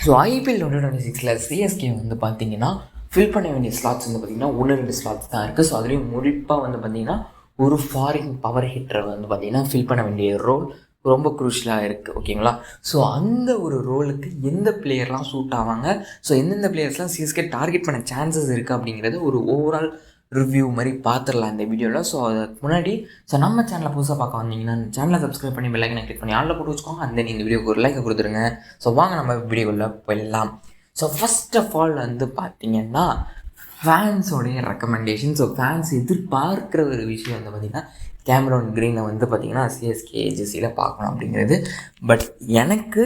So IPL 2026 CSK வந்து பார்த்தீங்கன்னா fill பண்ண வேண்டிய ஸ்லாட்ஸ் வந்து பார்த்திங்கன்னா 1-2 ஸ்லாட்ஸ் தான் இருக்குது. ஸோ அதுலேயும் குறிப்பாக வந்து பார்த்திங்கன்னா ஒரு ஃபாரின் பவர் ஹிட்டரை வந்து பார்த்திங்கன்னா ஃபில் பண்ண வேண்டிய ரோல் ரொம்ப குரூஷியலாக இருக்குது. ஓகேங்களா? ஸோ அந்த ஒரு ரோலுக்கு எந்த பிளேயர்லாம் சூட் ஆவாங்க, ஸோ எந்தெந்த பிளேயர்ஸ்லாம் சிஎஸ்கே டார்கெட் பண்ண சான்சஸ் இருக்குது அப்படிங்கிறது ஒரு ஓவரால் ரிவ்யூ மாதிரி பார்த்துடலாம் இந்த வீடியோவில். ஸோ அதுக்கு முன்னாடி நம்ம சேனலை புதுசாக பார்க்க வந்தீங்கன்னா சேனலை சப்ஸ்கிரைப் பண்ணி பெல்லைக்கனை கிளிக் பண்ணி ஆளில் போட்டு வச்சுக்கோங்க. அந்த இந்த வீடியோக்கு ஒரு லைக் கொடுத்துருங்க. ஸோ வாங்க நம்ம வீடியோக்குள்ளே போயிடலாம். ஸோ ஃபர்ஸ்ட் ஆஃப் ஆல் வந்து பார்த்திங்கன்னா ஃபேன்ஸோடைய ரெக்கமெண்டேஷன். ஸோ ஃபேன்ஸ் எதிர்பார்க்குற ஒரு விஷயம் வந்து பார்த்திங்கன்னா கேமரான் க்ரீனை வந்து பார்த்திங்கன்னா சிஎஸ்கே ஏஜென்சியில் பார்க்கணும் அப்படிங்கிறது. பட் எனக்கு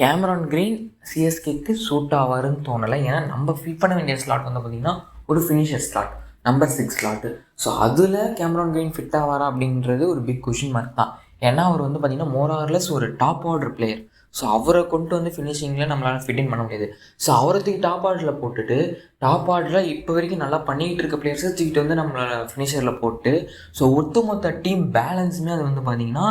கேமரான் க்ரீன் சிஎஸ்கேக்கு சூட் ஆவாருன்னு தோணலை. ஏன்னா நம்ம ஃபில் பண்ண வேண்டிய ஸ்லாட் வந்து பார்த்திங்கன்னா ஒரு finisher slot, number 6 slot. So அதில் கேமரான் க்ரீன் ஃபிட் ஆவாரா அப்படின்றது ஒரு பிக் கொஷின் மார்க் தான். ஏன்னா அவர் வந்து பார்த்திங்கன்னா மோர் ஆர்லெஸ் ஒரு டாப் ஆர்டர் பிளேயர். ஸோ அவரை கொண்டு வந்து ஃபினிஷிங்கில் நம்மளால் ஃபிட்டின் பண்ண முடியாது. ஸோ அவரை தூக்கி டாப் ஆர்டரில் போட்டுட்டு டாப் ஆர்டரில் இப்போ வரைக்கும் நல்லா பண்ணிக்கிட்டு இருக்க பிளேயர்ஸை தூக்கிட்டு வந்து நம்மளை ஃபினிஷரில் போட்டு ஸோ ஒட்டுமொத்த டீம் பேலன்ஸுமே அது வந்து பார்த்திங்கன்னா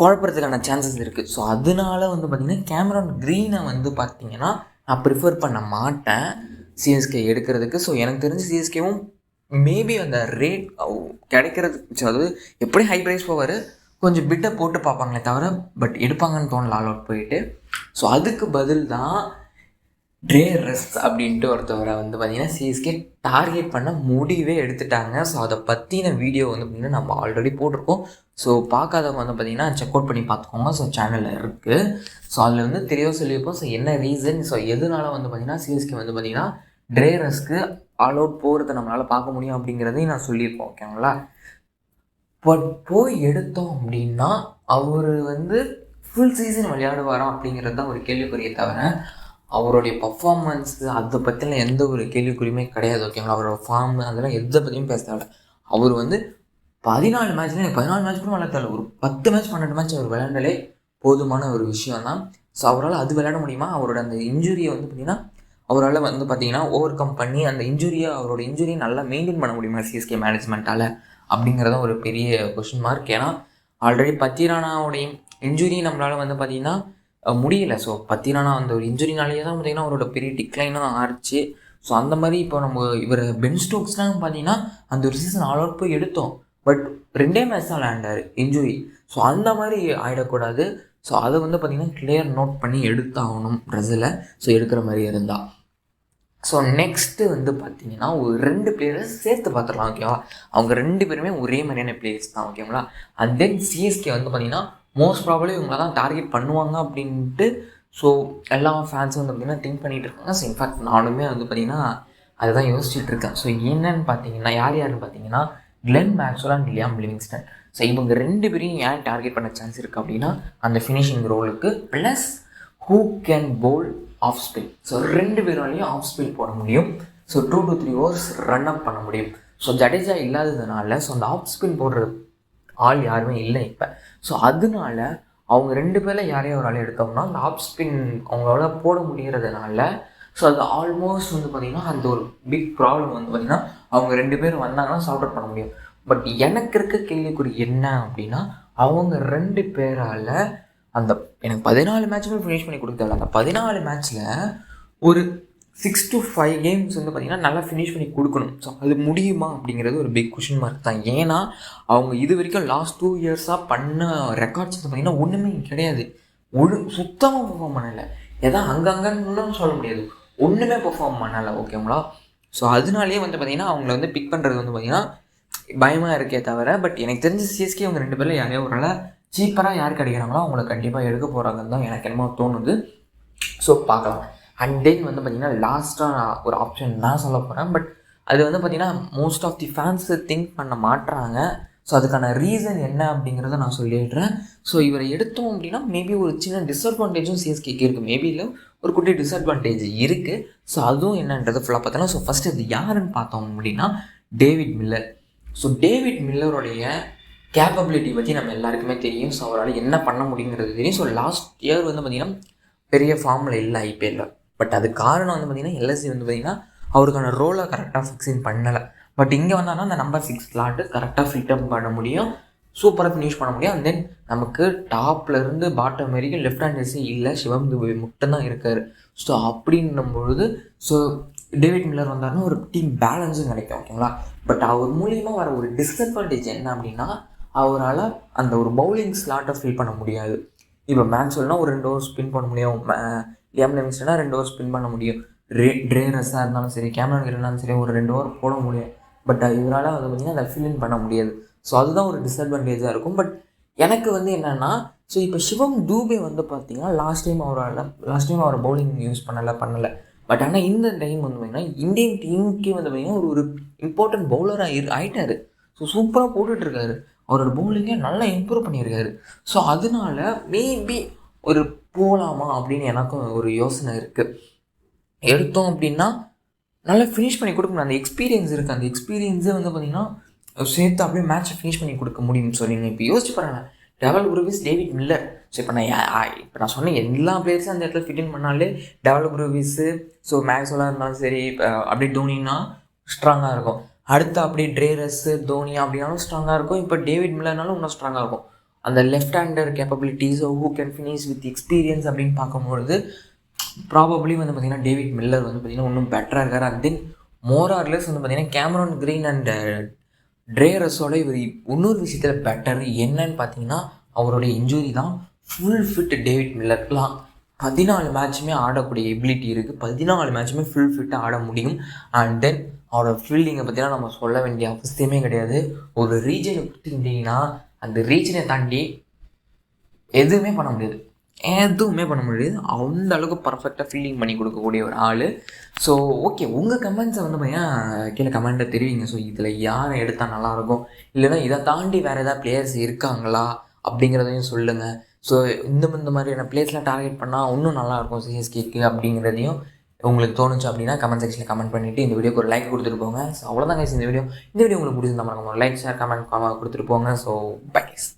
குழப்பறதுக்கான சான்சஸ் இருக்குது. ஸோ அதனால வந்து பார்த்திங்கன்னா கேமரான் க்ரீனை வந்து பார்த்திங்கன்னா நான் ப்ரிஃபர் பண்ண மாட்டேன் சிஎஸ்கே எடுக்கிறதுக்கு. ஸோ எனக்கு தெரிஞ்சு சிஎஸ்கேவும் மேபி அந்த ரேட் கிடைக்கிறதுக்கு, ஸோ அது எப்படி ஹை ப்ரைஸ் போவார் கொஞ்சம் பிட்டை போட்டு பார்ப்பாங்களே தவிர பட் எடுப்பாங்கன்னு தோணல ஆல் அவுட் போயிட்டு. ஸோ அதுக்கு பதில் தான் ட்ரே ரஸ் அப்படின்ட்டு ஒருத்தவரை வந்து பார்த்திங்கன்னா சிஎஸ்கே டார்கெட் பண்ண முடிவே எடுத்துட்டாங்க. ஸோ அதை பற்றின வீடியோ வந்து பார்த்திங்கன்னா நம்ம ஆல்ரெடி போட்டிருக்கோம். ஸோ பார்க்காதவங்க வந்து பார்த்திங்கன்னா செக் அவுட் பண்ணி பார்த்துக்கோங்க. ஸோ சேனலில் இருக்குது. ஸோ அதில் வந்து தெளிவாக சொல்லியிருப்போம். ஸோ என்ன ரீசன், ஸோ எதனால வந்து பார்த்திங்கன்னா சிஎஸ்கே வந்து பார்த்திங்கன்னா ட்ரே ரஸ்க்கு ஆல் அவுட் போகிறத நம்மளால் பார்க்க முடியும் அப்படிங்கிறதையும் நான் சொல்லியிருப்போம். ஓகேங்களா? பட் போய் எடுத்தோம் அப்படின்னா அவர் வந்து ஃபுல் சீசன் விளையாடுவாராம் அப்படிங்கிறது தான் ஒரு கேள்விக்குறியை தவிர அவருடைய பர்ஃபார்மன்ஸு அதை பற்றின எந்த ஒரு கேள்விக்குறியுமே கிடையாது. ஓகேங்களா? அவரோட ஃபார்ம் அதெல்லாம் எதை பற்றியும் பேச தேவை. அவர் வந்து 14 மேட்ச் கூட விளையாட தேவை. ஒரு 10 மேட்ச் 12 மேட்ச் அவர் விளையாண்டாலே போதுமான ஒரு விஷயம் தான். ஸோ அவரால் அது விளையாட முடியுமா? அவரோட அந்த இன்ஜுரியை வந்து பார்த்திங்கன்னா அவரால் வந்து பார்த்திங்கன்னா ஓவர் கம் பண்ணி அந்த அவரோட இன்ஜுரியை நல்லா மெயின்டைன் பண்ண முடியுமா சிஎஸ்கே மேனேஜ்மெண்ட்டால் அப்படிங்கிறதான் ஒரு பெரிய கொஷின் மார்க். ஏன்னா ஆல்ரெடி பத்திரானாவுடைய இன்ஜுரி நம்மளால் வந்து பார்த்திங்கன்னா முடியலை. ஸோ பத்திரானா அந்த ஒரு இன்ஜுரினாலேயே தான் பார்த்திங்கன்னா அவரோட பெரிய டிக்ளைனும் ஆயிடுச்சு. ஸோ அந்த மாதிரி இப்போ நம்ம இவர் பென் ஸ்டோக்ஸ்லாம் பார்த்திங்கன்னா அந்த ஒரு சீசன் ஆல் அவுட் போய் எடுத்தோம். பட் 2 மேட்ச் தான் விளையாண்டார் இன்ஜுரி. ஸோ அந்த மாதிரி ஆகிடக்கூடாது. ஸோ அதை வந்து பார்த்திங்கன்னா கிளியர் நோட் பண்ணி எடுத்தாகணும் ப்ரெஸில். ஸோ எடுக்கிற மாதிரி இருந்தால். ஸோ நெக்ஸ்ட்டு வந்து பார்த்திங்கன்னா ஒரு 2 பிளேயரை சேர்த்து பார்த்துடலாம். ஓகேவா? அவங்க 2 பேருமே ஒரே மாதிரியான பிளேயர்ஸ் தான். ஓகேங்களா? அண்ட் தென் சிஎஸ்கே வந்து பார்த்திங்கன்னா மோஸ்ட் ப்ராபப்லி இவங்க தான் டார்கெட் பண்ணுவாங்க அப்படின்ட்டு ஸோ எல்லா ஃபேன்ஸும் வந்து பார்த்திங்கன்னா திங்க் பண்ணிகிட்டு இருக்காங்க. ஸோ இன்ஃபேக்ட் நானுமே வந்து பார்த்திங்கன்னா அதுதான் யோசிச்சுட்டு இருக்கேன். ஸோ என்னன்னு பார்த்தீங்கன்னா யாருன்னு பார்த்தீங்கன்னா Glenn Maxwell and Liam Livingstone. So இவங்க 2 பேரையும் ஏன் டார்கெட் பண்ண சான்ஸ் இருக்குது அப்படின்னா அந்த ஃபினிஷிங் ரோலுக்கு plus who can bowl off spin. So 2 பேராலையும் ஆஃப் ஸ்பின் போட முடியும். So 2 to 3 overs run up பண்ண முடியும். ஸோ ஜடேஜா இல்லாததுனால ஸோ அந்த ஆஃப் ஸ்பின் போடுற ஆள் யாருமே இல்லை இப்போ. ஸோ அதனால அவங்க 2 பேரில் யாரையும் ஒரு ஆள் எடுத்தோம்னா அந்த ஆஃப் ஸ்பின் அவங்களால போட முடிகிறதுனால ஸோ அது ஆல்மோஸ்ட் வந்து பார்த்திங்கன்னா அந்த ஒரு பிக் ப்ராப்ளம் வந்து பார்த்திங்கன்னா அவங்க 2 பேரும் வந்தாங்கன்னா சார்ட் அவுட் பண்ண முடியும். பட் எனக்கு இருக்க கேள்விக்குறி என்ன அப்படின்னா அவங்க 2 பேரால் அந்த எனக்கு 14 மேட்சுமே ஃபினிஷ் பண்ணி கொடுத்தால அந்த 14 மேட்ச்சில் ஒரு 6 to 5 கேம்ஸ் வந்து பார்த்திங்கன்னா நல்லா ஃபினிஷ் பண்ணி கொடுக்கணும். ஸோ அது முடியுமா அப்படிங்கிறது ஒரு பிக் கொஷின் மார்க் தான். ஏன்னா அவங்க இது வரைக்கும் லாஸ்ட் 2 இயர்ஸாக பண்ண ரெக்கார்ட்ஸ் வந்து பார்த்திங்கன்னா ஒன்றுமே கிடையாது. சுத்தமாக பெர்ஃபார்ம் பண்ணலை. எதாவது அங்கங்கன்னு சொல்ல முடியாது, ஒன்றுமே பெர்ஃபார்ம் பண்ணலை. ஓகேங்களா? ஸோ அதனாலேயே வந்து பார்த்திங்கன்னா அவங்கள வந்து பிக் பண்ணுறது வந்து பார்த்திங்கன்னா பயமாக இருக்கே தவிர பட் எனக்கு தெரிஞ்ச சிஎஸ்கே அவங்க 2 பேரில் யாரையோ ஒரு நாள் சீப்பராக யார் கிடைக்கிறாங்களோ அவங்கள கண்டிப்பாக எடுக்க போகிறாங்கன்னு தான் எனக்கு என்னமோ தோணுது. ஸோ பார்க்கலாம். அண்ட் தென் வந்து பார்த்திங்கன்னா லாஸ்ட்டாக ஒரு ஆப்ஷன் நான் சொல்ல போகிறேன். பட் அது வந்து பார்த்திங்கன்னா most of the fans think பண்ண மாட்டுறாங்க. ஸோ அதுக்கான ரீசன் என்ன அப்படிங்கிறத நான் சொல்லிடுறேன். ஸோ இவரை எடுத்தோம் அப்படின்னா மேபி ஒரு சின்ன டிஸ்அட்வான்டேஜும் சிஎஸ்கேக்கு இருக்குது. மேபி இல்லை ஒரு குட்டி டிஸ்அட்வான்டேஜ் இருக்குது. ஸோ அதுவும் என்னன்றது ஃபுல்லாக பார்த்தோன்னா ஸோ ஃபஸ்ட்டு அது யாருன்னு பார்த்தோம் அப்படின்னா டேவிட் மில்லர். ஸோ டேவிட் மில்லருடைய கேப்பபிலிட்டி பற்றி நம்ம எல்லாருக்குமே தெரியும். ஸோ அவரால் என்ன பண்ண முடியுங்கிறது தெரியும். ஸோ லாஸ்ட் இயர் வந்து பார்த்திங்கன்னா பெரிய ஃபார்மில் இல்லை ஐபிஎல்லில். பட் அது காரணம் வந்து பார்த்திங்கன்னா எல்எஸ்சி வந்து பார்த்திங்கன்னா அவருக்கான ரோலை கரெக்டாக ஃபிக்ஸிங் பண்ணலை. பட் இங்கே வந்தாங்கன்னா அந்த நம்பர் 6 ஸ்லாட்டு கரெக்டாக ஃபில்டம் பண்ண முடியும். சூப்பராக ஃபினிஷ் பண்ண முடியும். அண்ட் தென் நமக்கு டாப்லேருந்து பாட்டம் வரைக்கும் லெஃப்ட் ஹேண்டர்ஸே இல்லை, சிவம் துபே மட்டும்தான் இருக்கார். ஸோ அப்படின்னும் பொழுது ஸோ டேவிட் மில்லர் வந்தாருன்னா ஒரு டீம் பேலன்ஸும் கிடைக்கும், ஓகேங்களா. பட் அவர் மூலியமாக வர ஒரு டிஸ்அட்வான்டேஜ் என்ன அப்படின்னா, அவரால் அந்த ஒரு பவுலிங் ஸ்லாட்டை ஃபில் பண்ண முடியாது. இப்போ மேக்ஸ்வெல்னால் ஒரு 2 ஓவர் ஸ்பின் பண்ண முடியும், லியாம் லிவிங்ஸ்டன்னா 2 ஓவர் ஸ்பின் பண்ண முடியும், ட்ரேரஸாக இருந்தாலும் சரி, கேமரன் இருந்தாலும் சரி ஒரு 2 ஓவர் போட முடியும். பட் இவரால் வந்து பார்த்திங்கன்னா அதை ஃபில் இன் பண்ண முடியாது. ஸோ அதுதான் ஒரு டிஸ்அட்வான்டேஜாக இருக்கும். பட் எனக்கு வந்து என்னென்னா, ஸோ இப்போ சிவம் தூபே வந்து பார்த்திங்கன்னா லாஸ்ட் டைம் அவர் பவுலிங் யூஸ் பண்ணலை. பட் ஆனால் இந்த டைம் வந்து பார்த்திங்கன்னா இந்தியன் டீமுக்கே வந்து பார்த்திங்கன்னா ஒரு இம்பார்ட்டன்ட் பவுலராக ஆகிட்டார். ஸோ சூப்பராக போட்டுட்ருக்காரு, அவரோட பவுலிங்கை நல்லா இம்ப்ரூவ் பண்ணியிருக்காரு. ஸோ அதனால மேபி ஒரு போகலாமா அப்படின்னு எனக்கும் ஒரு யோசனை இருக்குது. எடுத்தோம் அப்படின்னா நல்லா ஃபினிஷ் பண்ணி கொடுக்கணும், அந்த எக்ஸ்பீரியன்ஸ் இருக்குது, அந்த எக்ஸ்பீரியன்ஸே வந்து பார்த்திங்கன்னா சேர்த்து அப்படியே மேட்ச்சை ஃபினிஷ் பண்ணி கொடுக்க முடியும்னு சொல்லி இப்போ யோசிச்சு பாருங்கள். டெவல் குரூவிஸ், டேவிட் மில்லர். ஸோ இப்போ நான் சொன்ன எல்லா பிளேயர்ஸும் அந்த இடத்துல ஃபிட் இன் பண்ணாலே டெவல் குரூவிஸு, ஸோ மேக்ஸ்வெல்லாக இருந்தாலும் சரி, அப்படியே தோனின்னா ஸ்ட்ராங்காக இருக்கும். அடுத்து அப்படியே ட்ரேரஸ்ஸு, தோனி அப்படின்னாலும் ஸ்ட்ராங்காக இருக்கும். இப்போ டேவிட் மில்லர்னாலும் இன்னும் ஸ்ட்ராங்காக இருக்கும். அந்த left hander capabilities, who can finish with experience அப்படின்னு பார்க்கும்பொழுது ப்ராபப்ளி வந்து பார்த்திங்கன்னா டேவிட் மில்லர் வந்து பார்த்திங்கன்னா இன்னும் பெட்டராக இருக்கார். அண்ட் தென் மோரார்லெஸ் வந்து பார்த்திங்கன்னா கேமரான் கிரீன் அண்ட் ட்ரேரஸோட இவர் இன்னொரு விஷயத்தில் பெட்டர் என்னன்னு பார்த்தீங்கன்னா அவருடைய இன்ஜுரி தான். ஃபுல் ஃபிட் டேவிட் மில்லர்லாம் 14 மேட்சுமே ஆடக்கூடிய எபிலிட்டி இருக்குது, 14 மேட்சுமே ஃபுல் ஃபிட்டாக ஆட முடியும். அண்ட் தென் அவரோட ஃபீல்டிங்கை பற்றிலாம் நம்ம சொல்ல வேண்டிய அவசியமே கிடையாது. ஒரு ரீஜனை கொடுத்துக்கிட்டிங்கன்னா அந்த ரீஜனை தாண்டி எதுவுமே பண்ண முடியாது, அந்த அளவுக்கு பர்ஃபெக்டாக ஃபீல்டிங் பண்ணி கொடுக்கக்கூடிய ஒரு ஆள். ஸோ ஓகே, உங்கள் கமெண்ட்ஸை வந்து பார்த்தீங்கன்னா கீழே கமெண்ட்டை தெரிவிங்க. ஸோ இதில் யாரை எடுத்தால் நல்லாயிருக்கும், இல்லைன்னா இதை தாண்டி வேறு ஏதாவது பிளேயர்ஸ் இருக்காங்களா அப்படிங்கிறதையும் சொல்லுங்கள். ஸோ இந்த மாதிரியான பிளேஸ்லாம் டார்கெட் பண்ணால் இன்னும் நல்லாயிருக்கும் சிஎஸ்கேக்கு அப்படிங்கிறதையும் உங்களுக்கு தோணுச்சு அப்படின்னா கமெண்ட் செக்ஷனில் கமெண்ட் பண்ணிவிட்டு இந்த வீடியோக்கு ஒரு லைக் கொடுத்துட்டு போங்க. ஸோ அவ்வளோதான் கைஸ் இந்த வீடியோ உங்களுக்கு பிடிச்சிருந்தா மறக்காம லைக், ஷேர், கமெண்ட் கொடுத்துட்டு போங்க. So bye guys.